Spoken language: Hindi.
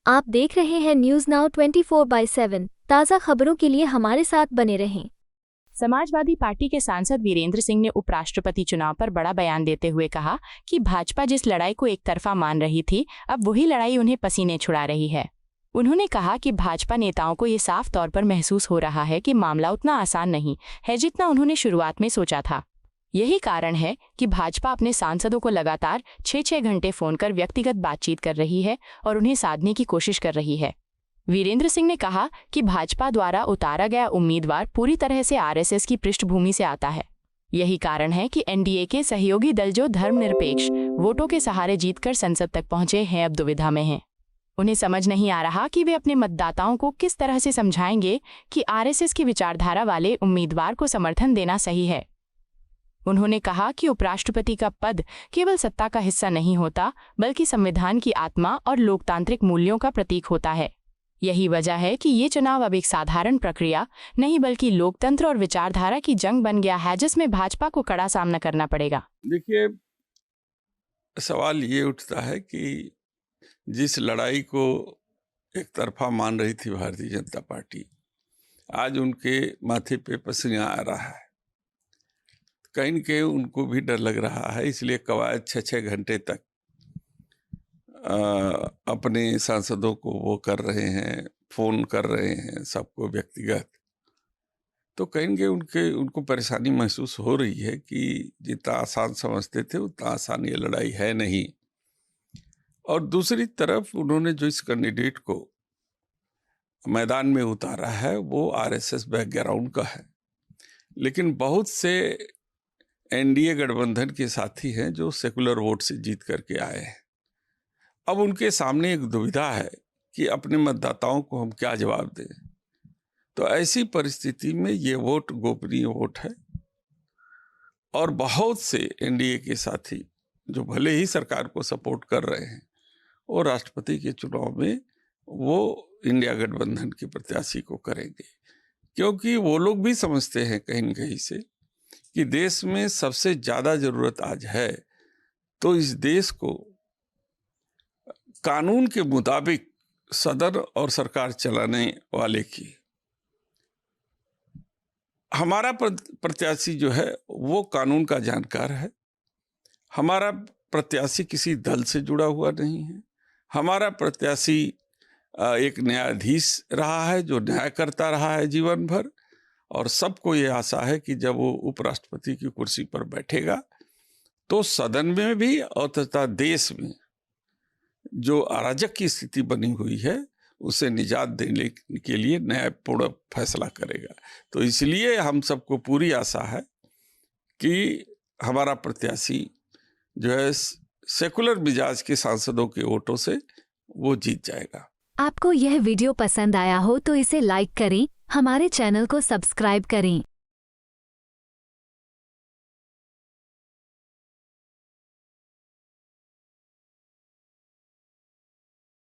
आप देख रहे हैं न्यूज नाउ 24/7 ताज़ा खबरों के लिए हमारे साथ बने रहें। समाजवादी पार्टी के सांसद वीरेंद्र सिंह ने उपराष्ट्रपति चुनाव पर बड़ा बयान देते हुए कहा कि भाजपा जिस लड़ाई को एक तरफा मान रही थी, अब वही लड़ाई उन्हें पसीने छुड़ा रही है। उन्होंने कहा कि भाजपा नेताओं को ये साफ तौर पर महसूस हो रहा है कि मामला उतना आसान नहीं है जितना उन्होंने शुरुआत में सोचा था। यही कारण है कि भाजपा अपने सांसदों को लगातार 6-6 घंटे फोन कर व्यक्तिगत बातचीत कर रही है और उन्हें साधने की कोशिश कर रही है। वीरेंद्र सिंह ने कहा कि भाजपा द्वारा उतारा गया उम्मीदवार पूरी तरह से आरएसएस की पृष्ठभूमि से आता है। यही कारण है कि एनडीए के सहयोगी दल जो धर्मनिरपेक्ष वोटों के सहारे जीतकर संसद तक पहुंचे हैं, अब दुविधा में हैं। उन्हें समझ नहीं आ रहा कि वे अपने मतदाताओं को किस तरह से समझाएंगे कि आरएसएस की विचारधारा वाले उम्मीदवार को समर्थन देना सही है। उन्होंने कहा कि उपराष्ट्रपति का पद केवल सत्ता का हिस्सा नहीं होता, बल्कि संविधान की आत्मा और लोकतांत्रिक मूल्यों का प्रतीक होता है। यही वजह है कि ये चुनाव अब एक साधारण प्रक्रिया नहीं, बल्कि लोकतंत्र और विचारधारा की जंग बन गया है, जिसमें भाजपा को कड़ा सामना करना पड़ेगा। देखिए, सवाल ये उठता है कि जिस लड़ाई को एक तरफा मान रही थी भारतीय जनता पार्टी, आज उनके माथे पे पसीना आ रहा है। कहीं न कहीं उनको भी डर लग रहा है, इसलिए कवायद 6-6 घंटे तक अपने सांसदों को वो कर रहे हैं, फोन कर रहे हैं सबको व्यक्तिगत। तो कहीं न कहीं उनको परेशानी महसूस हो रही है कि जितना आसान समझते थे उतना आसान ये लड़ाई है नहीं। और दूसरी तरफ उन्होंने जो इस कैंडिडेट को मैदान में उतारा है वो आरएसएस बैकग्राउंड का है, लेकिन बहुत से एनडीए गठबंधन के साथी हैं जो सेकुलर वोट से जीत करके आए हैं। अब उनके सामने एक दुविधा है कि अपने मतदाताओं को हम क्या जवाब दें। तो ऐसी परिस्थिति में ये वोट गोपनीय वोट है और बहुत से एनडीए के साथी जो भले ही सरकार को सपोर्ट कर रहे हैं, वो राष्ट्रपति के चुनाव में वो इंडिया गठबंधन के प्रत्याशी को करेंगे, क्योंकि वो लोग भी समझते हैं कहीं न कहीं से कि देश में सबसे ज़्यादा ज़रूरत आज है तो इस देश को कानून के मुताबिक सदन और सरकार चलाने वाले की। हमारा प्रत्याशी जो है वो कानून का जानकार है। हमारा प्रत्याशी किसी दल से जुड़ा हुआ नहीं है। हमारा प्रत्याशी एक न्यायाधीश रहा है जो न्याय करता रहा है जीवन भर, और सबको ये आशा है कि जब वो उपराष्ट्रपति की कुर्सी पर बैठेगा तो सदन में भी और तथा देश में जो अराजक की स्थिति बनी हुई है उसे निजात देने के लिए न्यायपूर्ण फैसला करेगा। तो इसलिए हम सबको पूरी आशा है कि हमारा प्रत्याशी जो है सेकुलर मिजाज के सांसदों के वोटों से वो जीत जाएगा। आपको यह वीडियो पसंद आया हो तो इसे लाइक करें, हमारे चैनल को सब्सक्राइब करें।